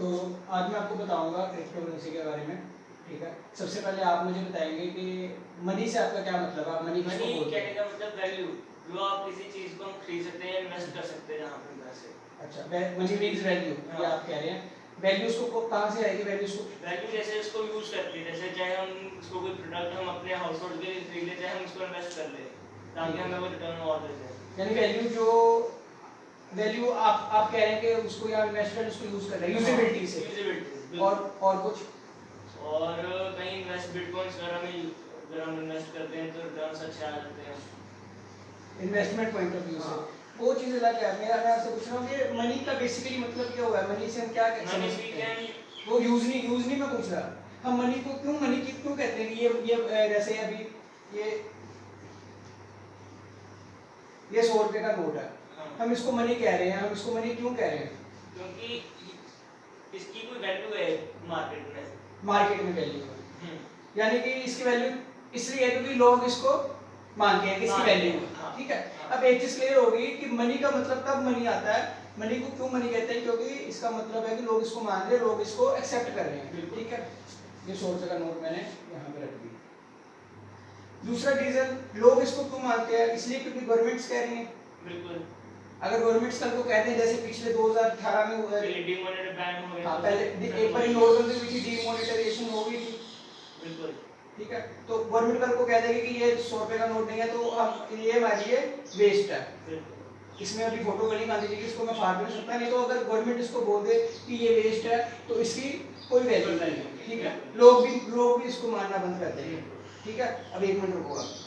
तो आज मैं आपको बताऊंगा क्रिप्टो करेंसी के बारे में। ठीक है, सबसे पहले आप मुझे बताएंगे कि मनी से आपका क्या मतलब है, आप मनी किसको मनी बोलते कहने हैं? का मतलब वैल्यू, जो आप किसी चीज को हम खरीद सकते हैं, इन्वेस्ट कर सकते हैं जहाँ पे पैसे। अच्छा, मनी मीन्स वैल्यू, ये हाँ, आप कह रहे हैं। वैल्यूज को कहाँ से आएगी वैल्यूज को? वैल्यू जैसे इसको यूज करते हैं, जैसे चाहे हम इसको कोई प्रोडक्ट हम अपने हाउस होल्ड के लिए खरीद ले, चाहे हम इसको इन्वेस्ट कर ले ताकि ठीक हमें है, वो रिटर्न और दे दे। यानी वैल्यू जो वैल्यू आप कह रहे हैं कि उसको या इन्वेस्टमेंट उसको यूज कर रहे हैं हाँ, यूजेबिलिटी से। यूजेबिलिटी और कुछ? और कहीं इन्वेस्ट बिटकॉइंस वगैरह में अगर हम इन्वेस्ट करते हैं तो रिटर्न्स अच्छे आ जाते हैं। इन्वेस्टमेंट पॉइंट ऑफ व्यू से हाँ, वो चीज़ अलग है। मैं आपसे पूछ रहा हूँ कि मनी का बेसिकली मतलब क्या हुआ है, मनी से हम क्या मनी समझ वी सकते हैं? कैन वो यूज नहीं मैं पूछ रहा। हम मनी को क्यों, मनी की क्यों कहते हैं कि ये जैसे अभी ये ये 100 रुपए का नोट है, हम इसको मनी कह रहे हैं, हम इसको मनी क्यों कह रहे हैं? क्योंकि इसकी कोई वैल्यू है मार्केट में। मार्केट में वैल्यू है, यानी कि इसकी वैल्यू इसलिए है क्योंकि लोग इसको मानते हैं कि इसकी वैल्यू है। हाँ, ठीक है, हाँ, अब एक चीज क्लियर होगी कि मनी का मतलब तब मनी आता है। मनी को क्यों मनी कहते हैं? क्योंकि इसका मतलब है कि लोग इसको मान रहे हैं, लोग इसको एक्सेप्ट कर रहे हैं। बिल्कुल। ठीक है, ये 100 रुपए का नोट मैंने यहाँ पे रख दिया। दूसरा रीजन, लोग इसको क्यों मानते हैं? इसलिए क्योंकि गवर्नमेंट्स कह रही हैं। बिल्कुल। अगर गवर्नमेंट्स कल को कहते हैं, जैसे पिछले 2018 में हुआ है, डिमोनेटाइज बैन हो गया, हाँ तो पहले एक बार नोटबंदी हुई थी, डीमोनेटाइजेशन हो गई थी। बिल्कुल। ठीक है, तो गवर्नमेंट कल को कह देगी कि ये 100 रुपए का नोट नहीं है, तो हम ये हमारे लिए वेस्ट है। बिल्कुल। इसमें अभी फोटो बनी गांधी जी की, इसको मैं फाड़ भी नहीं सकता। नहीं तो अगर गवर्नमेंट इसको बोल दे कि ये वेस्ट है तो इसकी कोई वैल्यू नहीं है। ठीक है, लोग भी इसको मानना बंद कर देंगे। ठीक है, अब 1 मिनट रुको आप।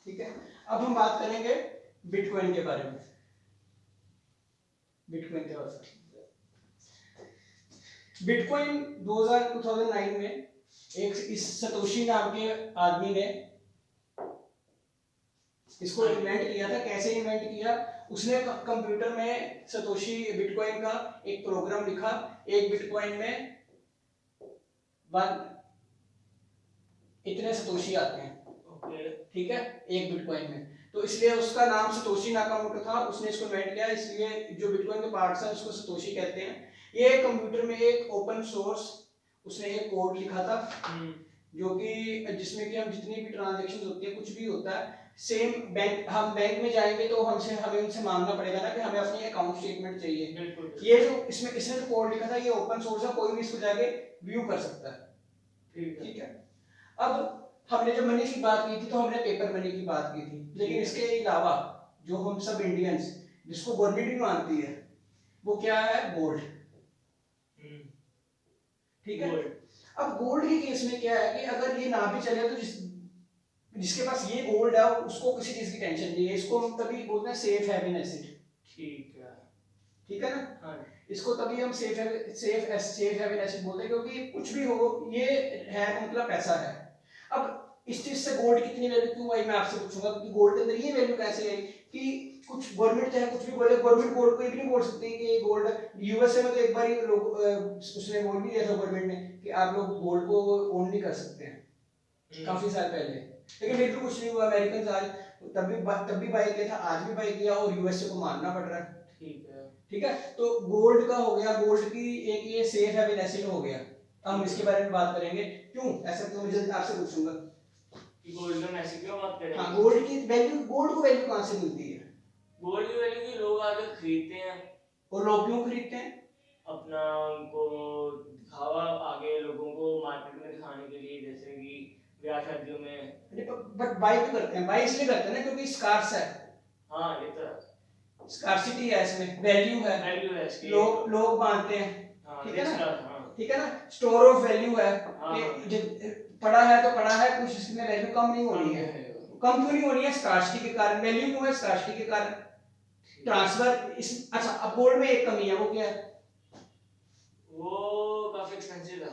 ठीक है, अब हम बात करेंगे बिटकॉइन के बारे में। बिटकॉइन क्या होता है? बिटकॉइन 2009 में एक इस सतोशी नाम के आदमी ने इसको इन्वेंट किया था। कैसे इन्वेंट किया? उसने कंप्यूटर में सतोशी बिटकॉइन का एक प्रोग्राम लिखा। एक बिटकॉइन में वन इतने सतोशी आते हैं। ठीक है, एक बिटकॉइन में, तो इसलिए उसका नाम सतोशी नाकामोटो था। उसने इसको इन्वेंट किया, इसलिए जो बिटकॉइन के पार्ट्स हैं उसको सतोशी कहते हैं। ये कंप्यूटर में एक ओपन सोर्स उसने एक कोड लिखा था, जो कि जिसमें कि हम जितनी भी ट्रांजैक्शंस होती है, कुछ भी होता है, सेम बैंक, हम बैंक में जाएंगे तो हमें उनसे मांगना पड़ेगा ना कि हमें अपनी अकाउंट स्टेटमेंट चाहिए। बिल्कुल। ये जो इसने जो कोड लिखा था, ये ओपन सोर्स है, कोई भी इसको जाके व्यू कर सकता है। ठीक है, अब हमने जब मनी की बात की थी तो हमने पेपर मनी की बात की थी, लेकिन इसके अलावा जो हम सब इंडियंस, जिसको गवर्नमेंट भी मानती है, वो क्या है? गोल्ड। ठीक है, अब गोल्ड के केस में क्या है कि अगर ये ना भी चले तो जिसके पास ये गोल्ड है उसको किसी चीज की टेंशन नहीं है। इसको हम तभी बोलते हैं सेफ हैवन एसेट। ठीक है ना? हाँ। इसको तभी हम सेफ हैवन एसेट बोलते हैं, क्योंकि कुछ भी हो ये है मतलब पैसा है। अब इस चीज से गोल्ड कितनी वैल्यू क्यों आई, मैं आपसे पूछूंगा कि गोल्ड के अंदर ये वैल्यू कैसे आई कि कुछ गवर्नमेंट चाहे कुछ भी बोले, गवर्नमेंट गोल्ड को ये भी नहीं बोल सकती कि गोल्ड। यूएसए में तो एक बार ही लोग उसने बोल भी दिया था गवर्नमेंट ने कि आप लोग गोल्ड को ओन नहीं कर सकते हैं, काफी साल पहले। लेकिन फिर भी कुछ नहीं हुआ। अमेरिकन आज तब भी बाई किया था, आज भी बाई किया, और यूएसए को मानना पड़ रहा है। ठीक है, तो गोल्ड का हो गया, गोल्ड की एक ये सेफ हैवन एसेट हो गया। हम इसके बारे में बात करेंगे, क्यों ऐसा, क्यों, मुझे आपसे पूछूंगा कि गोल्ड में ऐसे क्यों बात करें। हाँ, गोल्ड की वैल्यू, गोल्ड को वैल्यू कहाँ से मिलती है? गोल्ड की वैल्यू की लोग आगे खरीदते हैं। और लोग क्यों खरीदते हैं? अपना उनको दिखावा आगे लोगों को मार्केट में दिखाने के लिए, जैसे कि ब्याह शादियों में। बट बाई क्यों करते हैं? बाई इसलिए करते हैं ना क्योंकि स्कार्स है। हाँ, ये तो स्कार्सिटी है, इसमें वैल्यू है, वैल्यू है इसकी। लोग मानते हैं। हाँ, ठीक है ना? हाँ। ठीक है ना, स्टोर ऑफ वैल्यू है हाँ, कि पड़ा है तो पड़ा है, कुछ इसमें वैल्यू कम नहीं होनी है। कम क्यों नहीं होनी है? स्कार्सिटी के कारण। वैल्यू क्यों है? स्कार्सिटी के कारण। ट्रांसफर इस, अच्छा, अब गोल्ड में एक कमी है, वो क्या है? वो काफी एक्सपेंसिव है।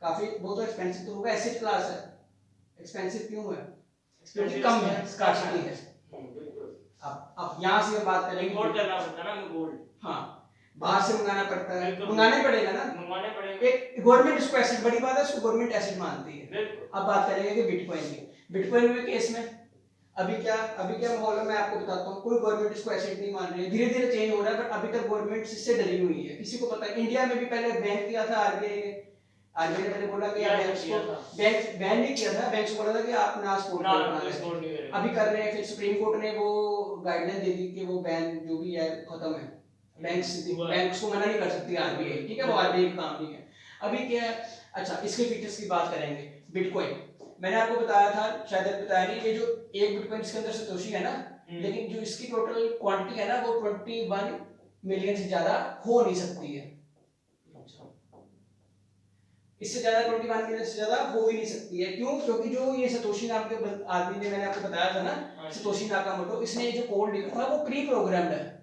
काफी, वो तो एक्सपेंसिव तो होगा, एसेट क्लास है। एक्सपेंसिव क्यों है? क्योंकि Expensive कम है, स्कार्सिटी है। बिल्कुल। अब यहाँ से हम बात करेंगे इंपोर्ट करना पड़ता है ना हमें गोल्ड। हाँ, बाहर से मंगाना पड़ता है, बिल्कुल। मंगाना ही पड़ेगा ना। मंगवाने पड़ेंगे। एक गवर्नमेंट इसको एसेट, बड़ी बात है, इसको गवर्नमेंट एसेट मानती है। बिल्कुल। अब बात करेंगे कि बिटकॉइन की। बिटकॉइन में केस में अभी क्या माहौल है मैं आपको बताता हूँ। कोई गवर्नमेंट इसको एसेट नहीं मान रही है, धीरे धीरे चेंज हो रहा है, बट अभी तक गवर्नमेंट इससे डरी हुई है। किसी को पता है, इंडिया में भी पहले बैन किया था आरबीआई ने। आरबीआई ने पहले बोला कि बैंक्स को बैन नहीं किया था, बैंक्स को बोला था कि आप ना स्पोर्ट करें, अभी कर रहे हैं। फिर सुप्रीम कोर्ट ने वो गाइडलाइन दे दी कि वो बैन जो भी है खत्म है, बैंक्स को मना नहीं कर सकती आरबीआई, ठीक है, वो आरबीआई का काम नहीं है। अभी क्या है, अच्छा इसके फीचर्स की बात करेंगे। बिटकॉइन मैंने आपको बताया था, शायद बताया नहीं, ये जो एक बिटकॉइन इसके अंदर सतोशी है ना, लेकिन जो इसकी टोटल क्वांटिटी है ना वो 21 मिलियन से ज्यादा हो नहीं सकती है। इससे ज्यादा 21 मिलियन से ज्यादा हो ही नहीं सकती है। क्यों? क्योंकि जो ये सतोशी नाम के आदमी ने, मैंने आपको बताया था ना, सतोशी नाकामोटो, इसने जो कोड लिखा था वो प्री प्रोग्राम्ड है।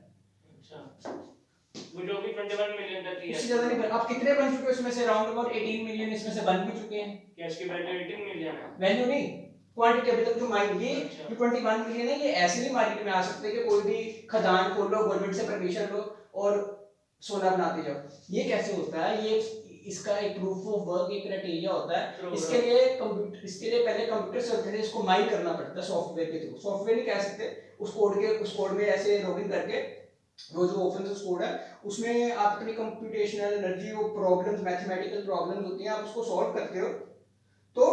वो जो भी 21 मिलियन तक ही है, इससे ज्यादा नहीं। अब कितने बन चुके हैं इसमें से? अराउंड अबाउट 18 मिलियन इसमें से बन भी चुके हैं। क्या इसकी वैल्यू 18 मिलियन है? वैल्यू नहीं, क्वांटिटी अभी तक जो माइंड, ये जो 21 मिलियन है, ये ऐसे नहीं मार्केट में आ सकते कि कोई भी खदान खोल लो, गवर्नमेंट से परमिशन लो और सोना बनाते जाओ। ये कैसे होता है? ये इसका एक प्रूफ ऑफ वर्क, एक क्राइटेरिया होता है। इसके लिए पहले कंप्यूटर चलते थे, इसको माइन करना पड़ता है सॉफ्टवेयर के थ्रू। सॉफ्टवेयर नहीं कह सकते, उस कोड में ऐसे लॉगिन करके वो जो ओपन सोर्स कोड है उसमें आप अपनी कंप्यूटेशनल एनर्जी, वो प्रॉब्लम्स, मैथमेटिकल प्रॉब्लम्स होती हैं, आप उसको सॉल्व करते हो तो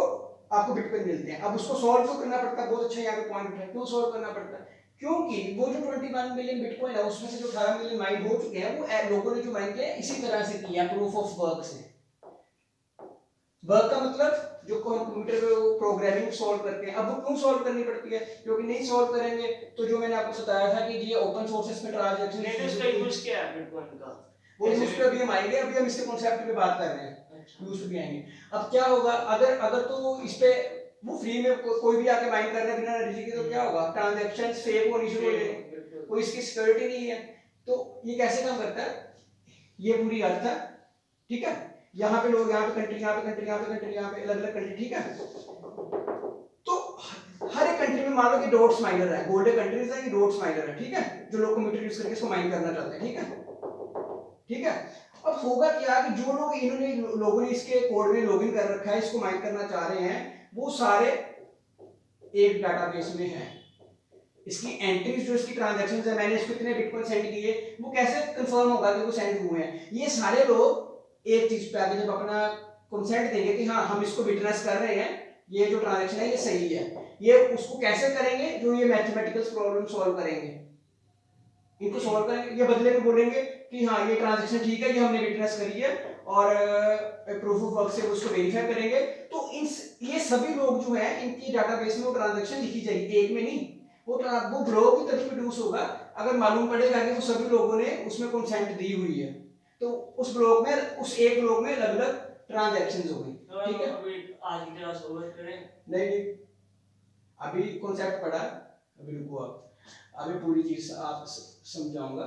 आपको बिटकॉइन मिलते हैं। अब उसको सॉल्व क्यों करना पड़ता है? बहुत अच्छा यहाँ पे पॉइंट है, क्यों सॉल्व करना पड़ता है? क्योंकि वो जो 21 मिलियन बिटकॉइन है उसमें से जो 18 मिलियन माइन हो चुके हैं, वो लोगों ने जो माइन किया इसी तरह से किया, प्रूफ ऑफ वर्क से। वर्क का मतलब जो कंप्यूटर पे वो प्रोग्रामिंग सॉल्व करते हैं। अब वो क्यों सॉल्व करनी पड़ती है? क्योंकि नहीं सॉल्व करेंगे तो जो मैंने आपको बताया था कि ये ओपन सोर्सेस में ट्रांजैक्शन, लेटेस्ट का यूज क्या है बिटकॉइन का, वो यूज पे अभी हम आएंगे, अभी हम इसके कॉन्सेप्ट पे बात कर रहे हैं, यूज पे भी आएंगे। अब क्या होगा, अगर तो इस पे वो फ्री में कोई भी आके माइन कर रहा है बिना एनर्जी के, तो क्या होगा? ट्रांजैक्शंस फेक होनी शुरू हो जाएंगे, कोई इसकी सिक्योरिटी नहीं है। तो ये कैसे काम करता है? ये पूरी अर्थ है, ठीक है, यहाँ पे लोग, यहाँ पे कंट्री, यहाँ पे कंट्री, यहाँ पे कंट्री, यहाँ पे अलग अलग कंट्री, ठीक है। तो हर एक कंट्री में मान लो कि डॉट्स माइनर है, गोल्डन कंट्रीज है, डॉट्स माइनर है, ठीक है, जो लोग कंप्यूटर यूज करके इसको माइन करना चाहते हैं, ठीक है, ठीक है। अब होगा क्या कि जो लोग लोगों ने इसके कोड में लॉगिन कर रखा है, इसको माइन करना चाह रहे हैं, वो सारे एक डाटाबेस में हैं। इसकी एंट्रीज, जो इसकी ट्रांजैक्शंस है, मैंने इसको इतने बिटकॉइन सेंड किए, वो कैसे कंफर्म होगा कि वो सेंड हुए हैं? ये सारे लोग एक चीज पे आके जब अपना कंसेंट देंगे कि हाँ हम इसको विटनेस कर रहे हैं, ये जो ट्रांजैक्शन है ये सही है, ये उसको कैसे करेंगे? जो ये मैथमेटिकल प्रॉब्लम सॉल्व करेंगे, इनको सॉल्व करेंगे, ये बदले में बोलेंगे कि हाँ ये ट्रांजैक्शन ठीक है, ये हमने विटनेस करी है, और प्रूफ ऑफ वर्क से उसको वेरीफाई करेंगे। तो ये सभी लोग जो है, इनकी डाटाबेस में वो ट्रांजैक्शन लिखी जाएगी, एक में नहीं, वो ब्लॉक की तरफ प्रोड्यूस होगा। अगर मालूम पड़ेगा कि वो सभी लोगों ने उसमें कंसेंट दी हुई है, तो उस ब्लॉक में, उस एक ब्लॉक में अलग अलग ट्रांजैक्शंस हो गई, ठीक है। अभी आज की क्लास ओवर करें? नहीं, अभी कॉन्सेप्ट पढ़ा, अभी रुको, आप अभी पूरी चीज आप समझाऊंगा,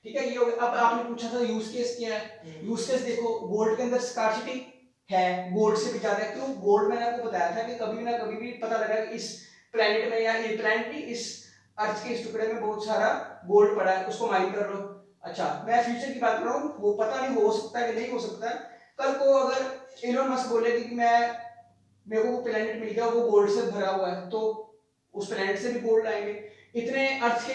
ठीक है। ये अब आपने पूछा था यूज केस क्या है। यूज केस देखो, गोल्ड के अंदर स्कार्सिटी है, गोल्ड से भी ज्यादा। क्यों? गोल्ड मैंने आपको बताया था कि कभी ना कभी भी पता लगा कि इस प्लेनेट में, या ये प्लेनेट की इस अर्थ के इस टुकड़े में बहुत सारा गोल्ड पड़ा है, उसको माइन कर लो। अच्छा, मैं फ्यूचर की बात कर रहा हूँ, वो पता नहीं हो सकता है कि नहीं हो सकता है। कल को अगर इलोन मस्क बोले कि मेरे को वो प्लेनेट मिल गया, वो गोल्ड से भरा हुआ है, तो उस प्लेनेट से भी गोल्ड लाएंगे। इतने अर्थ के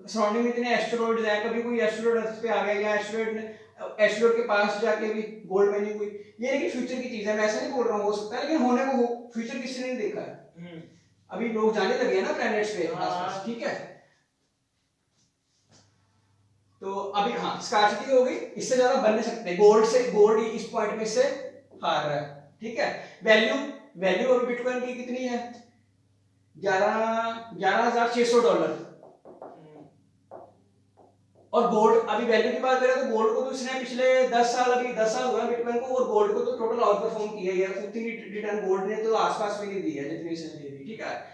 सराउंडिंग में इतने एस्टेरॉइड्स हैं, कभी कोई एस्टेरॉइड अर्थ पे आ गया, या एस्टेरॉइड के पास जाके भी गोल्ड माइनिंग हुई। ये लेकिन फ्यूचर की चीज है, मैं ऐसा नहीं बोल रहा हूँ हो सकता है, लेकिन होने को हो, फ्यूचर किसी ने नहीं देखा है। अभी लोग जाने लगे हैं ना प्लैनेट्स पे आसपास, ठीक है। तो अभी हाँ स्कार्सिटी हो गई, इससे ज्यादा बन नहीं सकते। गोल्ड इस पॉइंट में से हार रहा है, ठीक है। वैल्यू अभी बिटकॉइन की कितनी है? $11,600। और गोल्ड, अभी वैल्यू की बात करें तो गोल्ड को तो इसने पिछले 10 साल हुआ बिटकॉइन को, और गोल्ड को तो टोटल आउट परफॉर्म किया है। उतनी रिटर्न गोल्ड ने तो आसपास में नहीं दी है जितनी इसने दी थी, ठीक है।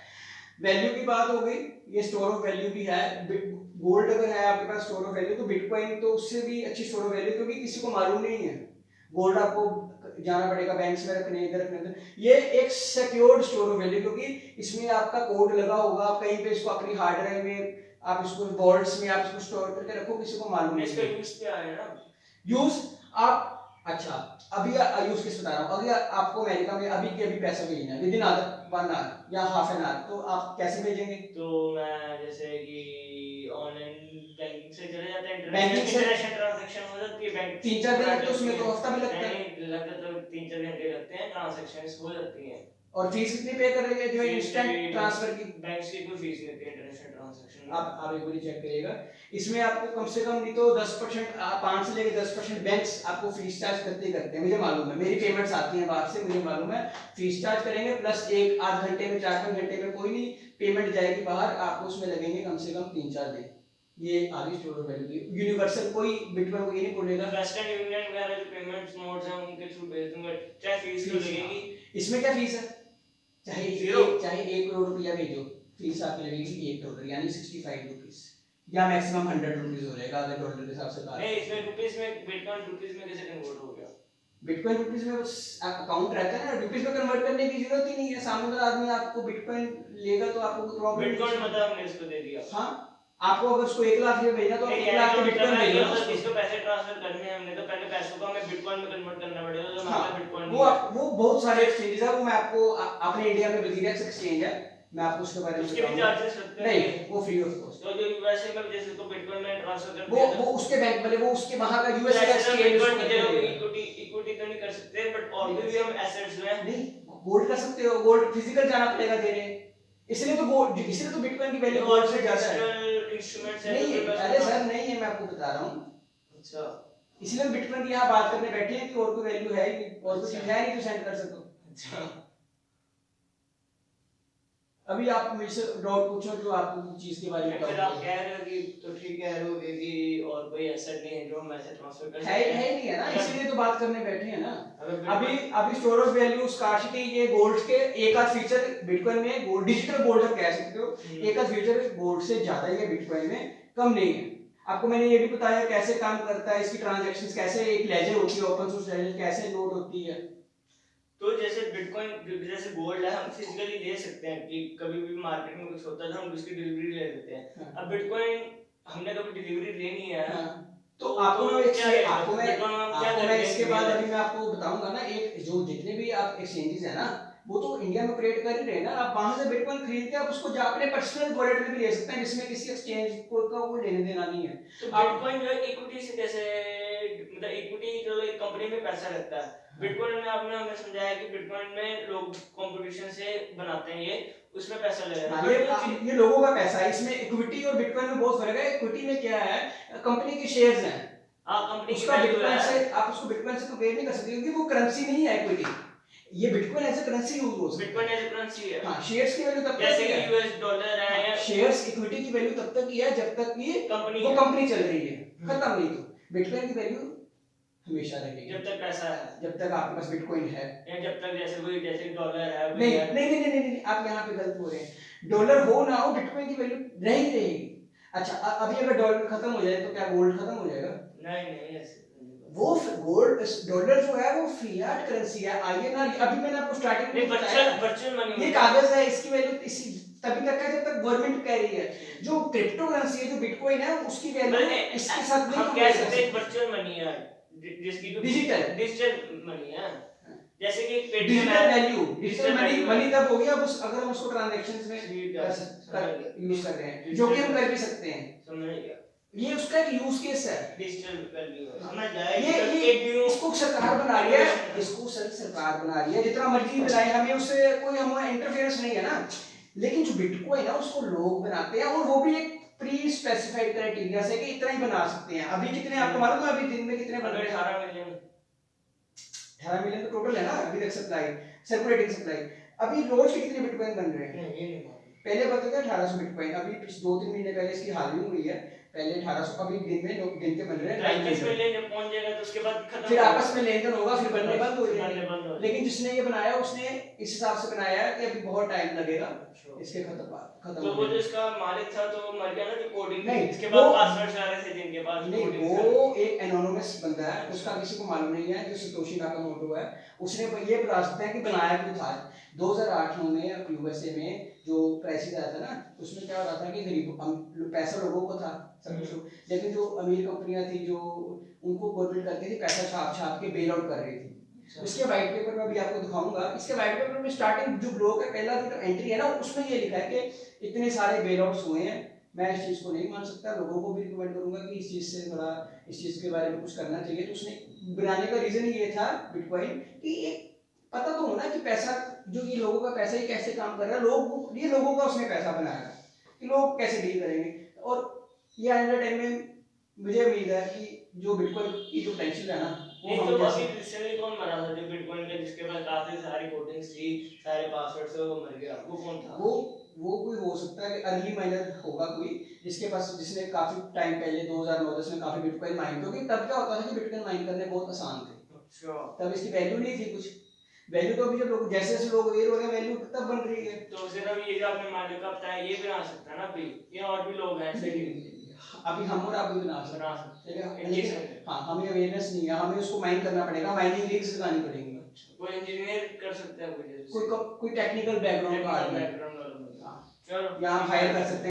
वैल्यू की बात हो गई, ये स्टोर ऑफ वैल्यू भी है। गोल्ड अगर है आपके पास स्टोर ऑफ वैल्यू, तो बिटकॉइन तो उससे भी अच्छी स्टोर ऑफ वैल्यू, क्योंकि किसी को मालूम नहीं है। गोल्ड आपको जाना पड़ेगा बैंक्स में रखने, इधर रखने। ये एक सिक्योर्ड स्टोर ऑफ वैल्यू, क्योंकि इसमें आपका कोड लगा होगा, आप कहीं पे इसको अपनी हार्ड ड्राइव में आप इसको वॉल्ट्स में आप इसको स्टोर करके रखो, किसी को मालूम इसका नहीं है। यूज क्या है ना? यूज आप अच्छा, अभी यूज किस बता रहा हूँ, अगर आपको अमेरिका में अभी के अभी पैसा भेजना है विद इन आवर 1 आवर या हाफ एन आवर, तो आप कैसे भेजेंगे? तो मैं जैसे कि ऑनलाइन बैंकिंग से चले जाते हैं, बैंकिंग से इंटरनेशनल ट्रांजैक्शन हो जाती है, बैंक 3-4 दिन लगते हैं, उसमें तो हफ्ता भी लगता है। नहीं लगता, तो 3-4 घंटे लगते हैं, ट्रांजैक्शंस हो जाती हैं। और फीस कितनी पे कर रही है जो इंस्टेंट ट्रांसफर की? बैंक की कोई फीस नहीं होती इंटरनेशनल ट्रांजैक्शन में। आप एक बार चेक करिएगा, इसमें आपको कम से कम नहीं तो 10%, 5 से लेकर 10% बैंक्स आपको फीस चार्ज करते ही करते हैं, मुझे मालूम है, मेरी पेमेंट्स आती हैं बाहर से, मुझे मालूम है। फीस चार्ज करेंगे प्लस 1-8 घंटे में 4-5 घंटे में कोई नहीं पेमेंट जाएगी बाहर, आपको उसमें लगेंगे कम से कम 3-4 दिन। ये आगे स्टोर वैल्यू की यूनिवर्सल, कोई बिटकॉइन को ये नहीं बोलेगा। वेस्टर्न यूनियन वगैरह जो पेमेंट्स मोड्स हैं उनके थ्रू भेज दूंगा, चाहे फीस तो लगेगी। इसमें क्या फीस है? चाहे 1 करोड़ रुपया भेजो, फीस आपकी लगेगी $1 यानी 65 रुपीस, या मैक्सिमम 100 रुपीस हो जाएगा अगर डॉलर के हिसाब से बात। नहीं, इसमें रुपीस में बिटकॉइन रुपीस में कैसे कन्वर्ट हो गया? बिटकॉइन रुपीस में बस अकाउंट रहता है ना, रुपीस में कन्वर्ट करने की जरूरत ही नहीं है, सामने वाला आदमी आपको बिटकॉइन लेगा तो आपको कोई प्रॉब्लम बिटकॉइन मतलब हमने इसको दे दिया। हाँ, आपको अगर उसको 1 लाख रुपए भेजना तो 1 लाख के बिटकॉइन भेजना है उसको। इसको पैसे ट्रांसफर करने हैं हमने, तो पहले पैसों को हमें बिटकॉइन में कन्वर्ट करना पड़ेगा, तो हमारा बिटकॉइन वो बहुत सारे एक्सचेंजेस है, वो मैं आपको अपने इंडिया में बिजीनेस एक्सचेंज है, मैं आपको उसके बारे में उसके भी चार्जेस लगते हैं? नहीं, वो फ्री ऑफ कॉस्ट। तो जो यूएसए में जैसे तो बिटकॉइन में ट्रांसफर करते हैं, वो उसके बैंक वाले, वो उसके वहां का यूएस का एक्सचेंज इक्विटी तो नहीं कर सकते, बट और भी हम एसेट्स में नहीं, गोल्ड कर सकते हो, गोल्ड फिजिकल जाना पड़ेगा देने, इसलिए तो गोल्ड, इसलिए तो बिटकॉइन की वैल्यू गोल्ड से ज्यादा है। इंस्ट्रूमेंट्स नहीं है, अरे सर नहीं है, मैं आपको बता रहा हूँ। अच्छा, इसलिए बिटकॉइन की यहाँ बात करने बैठे हैं कि और कोई वैल्यू है ही नहीं, और कुछ है नहीं जो सेंड कर सको। अच्छा, अभी आप मुझे से डाउट पूछो जो आपको चीज के बारे में फिर आप कह रहे हो कि तो ठीक कह रहे हो कि और कोई एसेट नहीं है जो हम ऐसे ट्रांसफर कर सकते हैं, है नहीं है ना, इसीलिए तो बात करने बैठे हैं ना। अभी स्टोर ऑफ वैल्यू स्कार्सिटी, ये गोल्ड के एक आध फीचर बिटकॉइन में, गोल्ड डिजिटल गोल्ड आप कह सकते हो, एक आध फीचर गोल्ड से ज्यादा ही है बिटकॉइन में, कम नहीं है। आपको मैंने ये भी बताया कैसे काम करता है, इसकी ट्रांजैक्शंस कैसे, एक लेजर होती है ओपन सोर्स लेजर, कैसे लोड होती है। तो जैसे बिटकॉइन जैसे गोल्ड है, हम फिजिकली ले सकते हैं कि कभी भी मार्केट में कुछ होता है तो हम उसकी डिलीवरी ले लेते हैं। हाँ। अब बिटकॉइन हमने कभी डिलीवरी लेनी है, हाँ। तो आपको मैं इसके बाद अभी मैं आपको बताऊंगा ना, एक जो जितने भी आप एक्सचेंजेस है ना, वो तो इंडिया में ऑपरेट कर ही रहे हैं ना, आप वहां से बिटकॉइन खरीद के आप उसको अपने पर्सनल वॉलेट में भी ले सकते हैं, जिसमें किसी एक्सचेंज का कोई लेने देना नहीं है। तो बिटकॉइन जो इक्विटी से कैसे, मतलब इक्विटी जो एक कंपनी में पैसा लगता है, बिटकॉइन में आपने हमें समझाया कि बिटकॉइन में लोग कंपटीशन से बनाते हैं, ये उसमें पैसा ले रहे हैं, ये लोगों का पैसा है, इसमें इक्विटी और बिटकॉइन में बहुत फर्क है। इक्विटी में क्या है, कंपनी के शेयर्स हैं, कंपनी उसका बिटकॉइन से आप उसको बिटकॉइन से कंपेयर नहीं कर सकते, क्योंकि वो करेंसी नहीं है इक्विटी, ये bitcoin as a currency use हो सकता है। बिटकॉइन एज अ करेंसी है। हां, शेयर्स की वैल्यू तब तक जैसे है, कि यूएस डॉलर है, या शेयर्स इक्विटी की वैल्यू तब तक ही है जब तक ये वो कंपनी चल रही है, खत्म नहीं तो बिटकॉइन की वैल्यू हमेशा रहेगी जब तक पैसा है, जब तक आपके पास बिटकॉइन है, या जब तक जैसे डॉलर है। नहीं, आप यहाँ पे गलत बोल रहे हैं। डॉलर हो ना हो बिटकॉइन की वैल्यू रहेगी। अच्छा, अभी अगर डॉलर खत्म हो जाए तो क्या गोल्ड खत्म हो जाएगा? नहीं, ऐसे वो गोल्ड, डॉलर जो है वो फियाट करेंसी है, INR। अभी मैंने आपको स्टार्टिंग में बताया वर्चुअल मनी, ये कागज है, इसकी वैल्यू इसी तभी तक है जब तक गवर्नमेंट कह रही है। जो क्रिप्टो करेंसी है, जो बिटकॉइन है, उसकी वैल्यू इसके साथ नहीं कह सकते हैं वर्चुअल मनी है, जिसकी डिजिटल मनी है, जैसे कि डिजिटल वैल्यू, डिजिटल मनी तब हो गया अगर हम उसको ट्रांजैक्शंस में यूज कर रहे हैं, जो कि हम कर भी सकते हैं। समझ गया, ये उसका एक यूज केस है, डिजिटल वैल्यू समझ गया। ये इसको सरकार बना रही है, सरकार बना रही है, जितना मर्जी बनाए, हमें उससे कोई हमारा इंटरफेरेंस नहीं है ना। लेकिन जो बिटकॉइन है उसको लोग बनाते हैं, और वो भी एक प्री स्पेसिफाइड क्राइटेरिया से कि इतना ही बना सकते हैं। अभी कितने आपको मालूम है, अभी दिन में कितने बन रहे हैं? 18 मिलियन तो टोटल है ना अभी तक सप्लाई, सर्कुलेटिंग सप्लाई। अभी रोज के कितने बिटकॉइन बन रहे हैं? पहले बताते थे 1800 बिटकॉइन, अभी 2-3 महीने पहले इसकी हालिंग हुई है, पहले 1800, अभी दिन में लोग गिन के बन रहे हैं। 30 मिलियन जब पहुंच जाएगा तो उसके बाद खत्म, फिर आपस में लेन देन होगा, फिर बनने बंद हो जाएंगे। लेकिन जिसने ये बनाया उसने इस हिसाब से बनाया है कि अभी बहुत टाइम लगेगा इसके खत्म तो वो जो इसका मालिक था तो मर गया ना, जो कोडिंग नहीं, इसके बाद पासवर्ड आ रहे थे जिनके पास, नहीं, वो एक एनोनिमस बंदा है, उसका किसी को मालूम नहीं है, जो सतोशी नाकामोटो है, उसने ये बता सकते हैं कि बनाया क्यों था। 2008-9 में यूएसए में जो क्राइसिस आया था ना, उसमें क्या हो रहा था कि पैसा लोगों को था सब कुछ, लेकिन जो अमीर कंपनियां थी जो उनको गवर्नमेंट करती थी पैसा छाप छाप के बेल आउट कर रही थी। इसके व्हाइट पेपर में अभी आपको दिखाऊंगा, इसके व्हाइट पेपर में स्टार्टिंग जो ब्लॉक है पहला जो एंट्री है ना, उसमें ये लिखा है कि इतने सारे बेल आउट्स हुए हैं। मैं इस चीज़ को नहीं मान सकता, लोगों को भी रिकमेंड करूंगा कि इस चीज़ से थोड़ा इस चीज़ के बारे में कुछ करना चाहिए। तो उसने बनाने का रीज़न ये था बिटकॉइन कि एक पता तो होना कि पैसा जो ये लोगों का पैसा ही कैसे काम कर रहा है, लोग ये लोगों का उसने पैसा बनाया कि लोग कैसे डील करेंगे। और ये आने वाले टाइम में मुझे उम्मीद है कि जो बिटकॉइन की जो पोटेंशियल है ना, वो नहीं हम तो जैसे अभी रिसेंटली कौन मरा था जो बिटकॉइन का, जिसके पास काफी सारी कोडिंग्स थी, सारे पासवर्ड से, वो मर गया, वो कौन था? वो कोई हो सकता है कि अर्ली माइनर होगा कोई, जिसके पास जिसने काफी टाइम पहले 2009-10 में काफी बिटकॉइन माइन, क्योंकि तब क्या होता था कि बिटकॉइन माइन करने बहुत आसान थे। अच्छा, तब इसकी वैल्यू नहीं थी कुछ, वैल्यू तो अभी जब लोग जैसे जैसे लोग अवेयर हो रहे हैं वैल्यू तब बन रही है। तो सिर्फ ये जो आपने मालिक का बताया ये बना सकता है ना अभी, या और भी लोग हैं ऐसे? अभी हम और आप भी बना बना सकते सकते हैं, हैं, लेकिन हाँ हमें अवेयरनेस नहीं है, हमें उसको माइन करना पड़ेगा, माइनिंग रिग्स लगानी पड़ेंगी। कोई इंजीनियर कर सकता है, कोई कोई टेक्निकल बैकग्राउंड का आदमी, बैकग्राउंड वाला बंदा। हाँ, चलो यहाँ हायर कर सकते हैं।